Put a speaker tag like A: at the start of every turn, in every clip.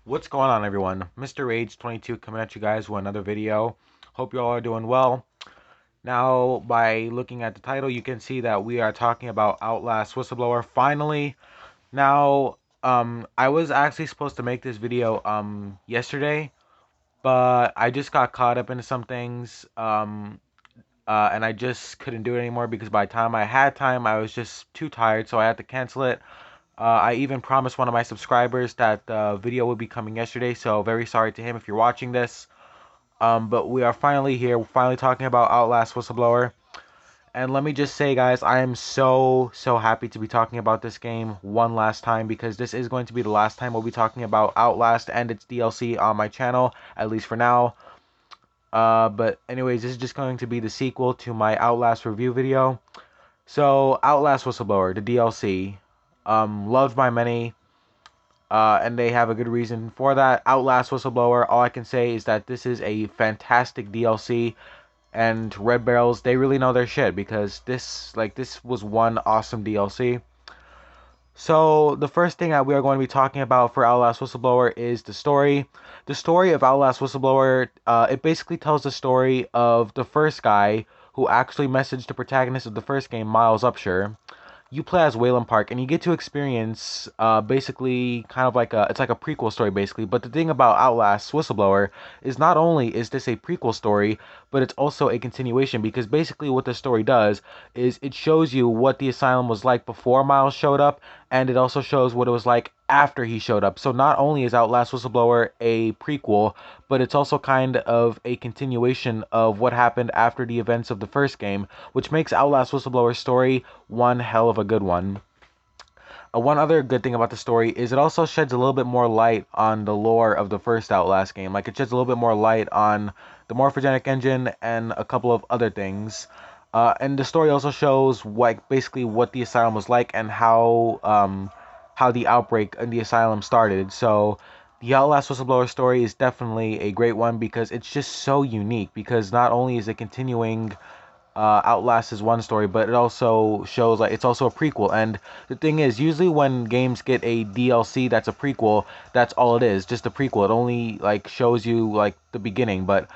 A: What's going on, everyone? Mr. Rage 22 coming at you guys with another video. Hope you all are doing well. Now, by looking at the title, you can see that we are talking about Outlast Whistleblower finally. Now, I was actually supposed to make this video yesterday, but I just got caught up into some things and I just couldn't do it anymore because by the time I had time, I was just too tired, so I had to cancel it. I even promised one of my subscribers that the video would be coming yesterday, so very sorry to him if you're watching this. But we are finally here, we're finally talking about Outlast Whistleblower. And let me just say, guys, I am so happy to be talking about this game one last time because this is going to be the last time we'll be talking about Outlast and its DLC on my channel, at least for now. But anyways, this is just going to be the sequel to my Outlast review video. So, Outlast Whistleblower, the DLC, loved by many, and they have a good reason for that. Outlast Whistleblower, all I can say is that this is a fantastic DLC, and Red Barrels, they really know their shit because this was one awesome DLC. So the first thing that we are going to be talking about for Outlast Whistleblower is the story. The story of Outlast Whistleblower, it basically tells the story of the first guy who actually messaged the protagonist of the first game, Miles Upshur. You play as Wayland Park, and you get to experience basically kind of like it's like a prequel story basically. But the thing about Outlast Whistleblower is not only is this a prequel story, but it's also a continuation because basically what the story does is it shows you what the asylum was like before Miles showed up, and it also shows what it was like after he showed up. So not only is Outlast Whistleblower a prequel, but it's also kind of a continuation of what happened after the events of the first game, which makes Outlast Whistleblower's story one hell of a good one. One other good thing about the story is it also sheds a little bit more light on the lore of the first Outlast game. Like, it sheds a little bit more light on the morphogenic engine and a couple of other things. And the story also shows what basically what the asylum was like and how the outbreak in the asylum started. So the Outlast Whistleblower story is definitely a great one because it's just so unique. Because not only is it continuing Outlast is one story, but it also shows like it's also a prequel. And the thing is, usually when games get a DLC that's a prequel, that's all it is, just a prequel. It only like shows you like the beginning. But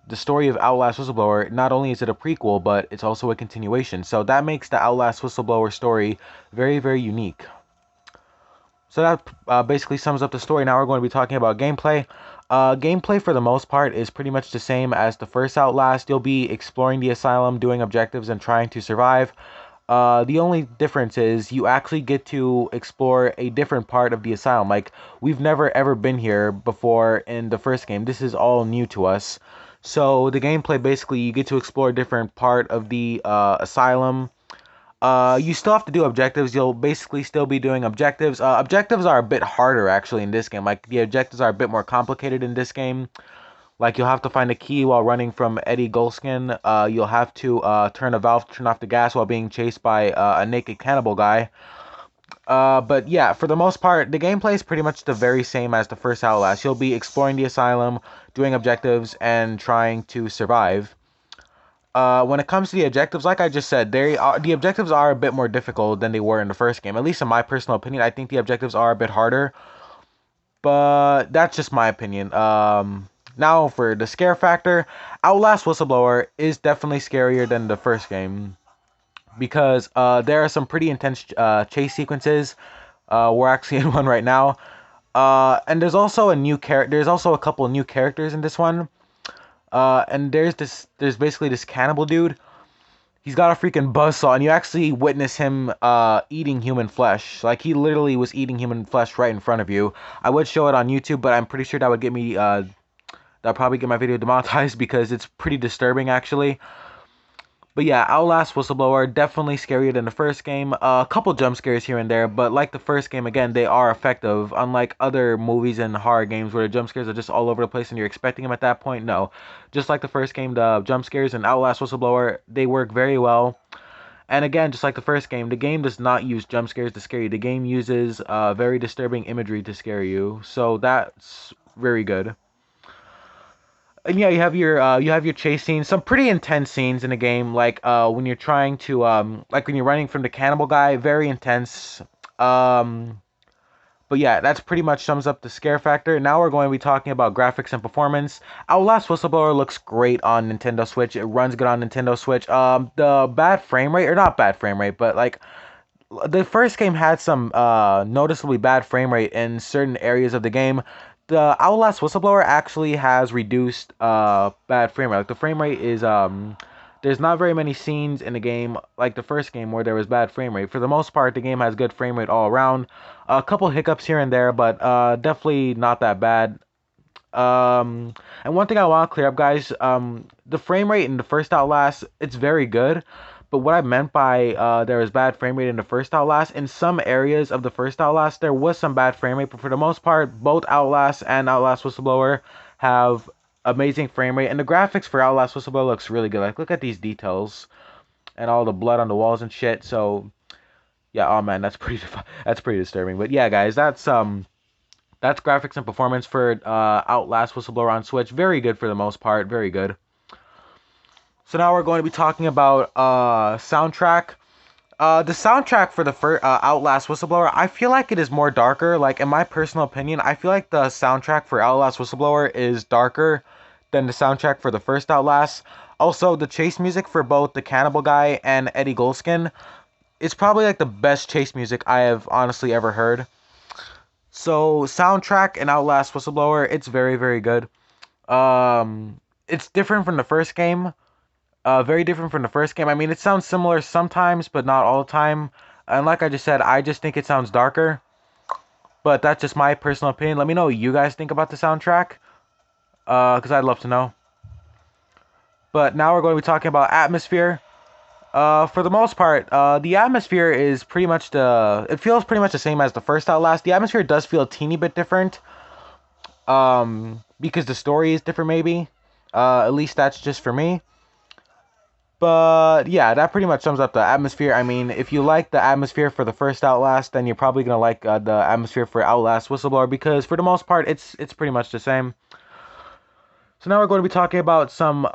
A: the story of Outlast Whistleblower, not only is it a prequel, but it's also a continuation. So that makes the Outlast Whistleblower story very unique. So that basically sums up the story. Now we're going to be talking about gameplay. Gameplay for the most part is pretty much the same as the first Outlast. You'll be exploring the asylum, doing objectives, and trying to survive. The only difference is you actually get to explore a different part of the asylum. Like, we've never ever been here before in the first game. This is all new to us. So the gameplay, basically, you get to explore a different part of the asylum. You still have to do objectives. You'll basically still be doing objectives. Objectives are a bit harder actually in this game. Like, the objectives are a bit more complicated in this game. Like, you'll have to find a key while running from Eddie Golskin. You'll have to turn a valve to turn off the gas while being chased by a naked cannibal guy. But yeah, for the most part, the gameplay is pretty much the very same as the first Outlast. You'll be exploring the asylum, doing objectives, and trying to survive. When it comes to the objectives, like I just said, the objectives are a bit more difficult than they were in the first game. At least in my personal opinion, I think the objectives are a bit harder. But that's just my opinion. Now for the scare factor, Outlast Whistleblower is definitely scarier than the first game because there are some pretty intense chase sequences. We're actually in one right now. And there's also a new character. There's also a couple of new characters in this one. And there's basically this cannibal dude. He's got a freaking buzzsaw, and you actually witness him eating human flesh. Like, he literally was eating human flesh right in front of you. I would show it on YouTube, but I'm pretty sure that would get me, that'd probably get my video demonetized because it's pretty disturbing, actually. But yeah, Outlast Whistleblower, definitely scarier than the first game. A couple jump scares here and there, but like the first game, again, they are effective. Unlike other movies and horror games where the jump scares are just all over the place and you're expecting them at that point, no. Just like the first game, the jump scares in Outlast Whistleblower, they work very well. And again, just like the first game, the game does not use jump scares to scare you. The game uses very disturbing imagery to scare you. So that's very good. And yeah, you have your chase scenes, some pretty intense scenes in the game, like when you're trying to like when you're running from the cannibal guy, very intense. Um But yeah, that's pretty much sums up the scare factor. Now we're going to be talking about graphics and performance. Outlast Whistleblower looks great on Nintendo Switch. It runs good on Nintendo Switch. The bad frame rate, or not bad frame rate, but like the first game had some noticeably bad frame rate in certain areas of the game. The Outlast Whistleblower actually has reduced bad frame rate. Like the frame rate is there's not very many scenes in the game like the first game where there was bad frame rate. For the most part, the game has good frame rate all around. A couple hiccups here and there, but definitely not that bad. And one thing I want to clear up, guys, the frame rate in the first Outlast, it's very good. But what I meant by there was bad frame rate in the first Outlast, in some areas of the first Outlast, there was some bad frame rate. But for the most part, both Outlast and Outlast Whistleblower have amazing frame rate. And the graphics for Outlast Whistleblower looks really good. Like, look at these details and all the blood on the walls and shit. So, yeah, oh man, that's pretty that's pretty disturbing. But yeah, guys, that's graphics and performance for Outlast Whistleblower on Switch. Very good for the most part. Very good. So now we're going to be talking about soundtrack. The soundtrack for the first Outlast Whistleblower, I feel like it is more darker. Like, in my personal opinion, I feel like the soundtrack for Outlast Whistleblower is darker than the soundtrack for the first Outlast. Also, the chase music for both the Cannibal Guy and Eddie Goldskin is probably like the best chase music I have honestly ever heard. So, soundtrack in Outlast Whistleblower, it's very, very good. It's different from the first game. Very different from the first game. I mean, it sounds similar sometimes, but not all the time. And like I just said, I just think it sounds darker. But that's just my personal opinion. Let me know what you guys think about the soundtrack. Because I'd love to know. But now we're going to be talking about atmosphere. For the most part, the atmosphere is pretty much it feels pretty much the same as the first Outlast. The atmosphere does feel a teeny bit different. Because the story is different maybe. At least that's just for me. But yeah, that pretty much sums up the atmosphere. I mean, if you like the atmosphere for the first Outlast, then you're probably gonna like the atmosphere for Outlast Whistleblower, because for the most part, it's pretty much the same. So now we're going to be talking about some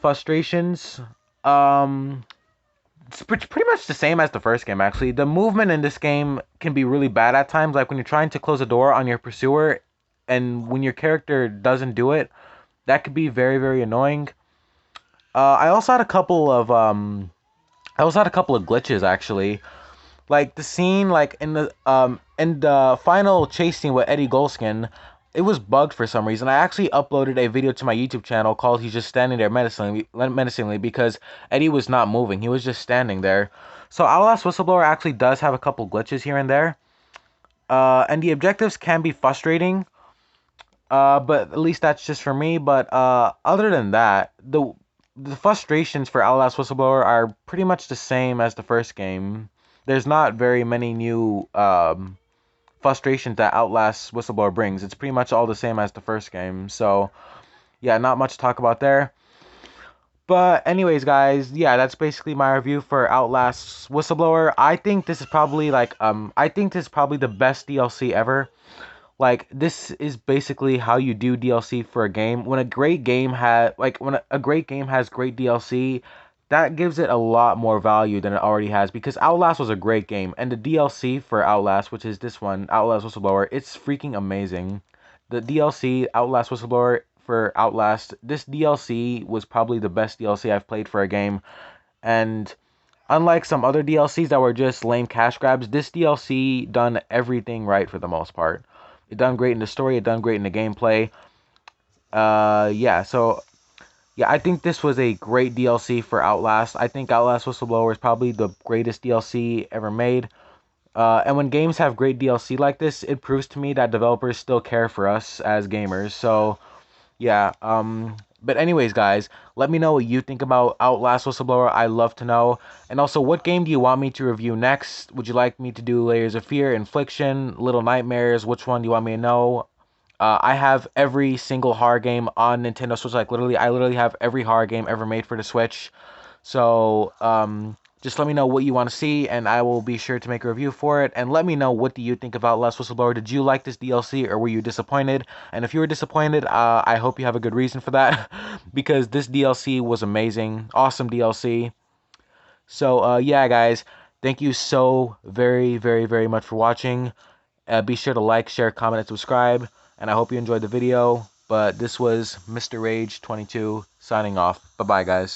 A: frustrations. It's pretty much the same as the first game, actually. The movement in this game can be really bad at times, like when you're trying to close a door on your pursuer, and when your character doesn't do it, that could be very, very annoying. I also had a couple of glitches, actually. Like the scene, like in the final chase scene with Eddie Goldskin, it was bugged for some reason. I actually uploaded a video to my YouTube channel called "He's Just Standing There menacingly" because Eddie was not moving; he was just standing there. So Outlast Whistleblower actually does have a couple glitches here and there, and the objectives can be frustrating. But at least that's just for me. But other than that, the frustrations for Outlast Whistleblower are pretty much the same as the first game. There's not very many new frustrations that Outlast Whistleblower brings. It's pretty much all the same as the first game. So, yeah, not much to talk about there. But anyways, guys, yeah, that's basically my review for Outlast Whistleblower. I think this is probably the best DLC ever. Like, this is basically how you do DLC for a game. When a great game has great DLC, that gives it a lot more value than it already has, because Outlast was a great game, and the DLC for Outlast, which is this one, Outlast Whistleblower, it's freaking amazing. The DLC Outlast Whistleblower for Outlast, this DLC was probably the best DLC I've played for a game, and unlike some other DLCs that were just lame cash grabs, this DLC done everything right for the most part. It done great in the story. It done great in the gameplay. Yeah. So, yeah, I think this was a great DLC for Outlast. I think Outlast Whistleblower is probably the greatest DLC ever made. And when games have great DLC like this, it proves to me that developers still care for us as gamers. So, yeah. But anyways, guys, let me know what you think about Outlast Whistleblower. I love to know. And also, what game do you want me to review next? Would you like me to do Layers of Fear, Infliction, Little Nightmares? Which one do you want me to know? I have every single horror game on Nintendo Switch. Like, I literally have every horror game ever made for the Switch. So, just let me know what you want to see, and I will be sure to make a review for it. And let me know, what do you think about Outlast Whistleblower? Did you like this DLC, or were you disappointed? And if you were disappointed, I hope you have a good reason for that, because this DLC was amazing. Awesome DLC. So, yeah, guys, thank you so very, very, very much for watching. Be sure to like, share, comment, and subscribe. And I hope you enjoyed the video. But this was Mr. Rage 22 signing off. Bye-bye, guys.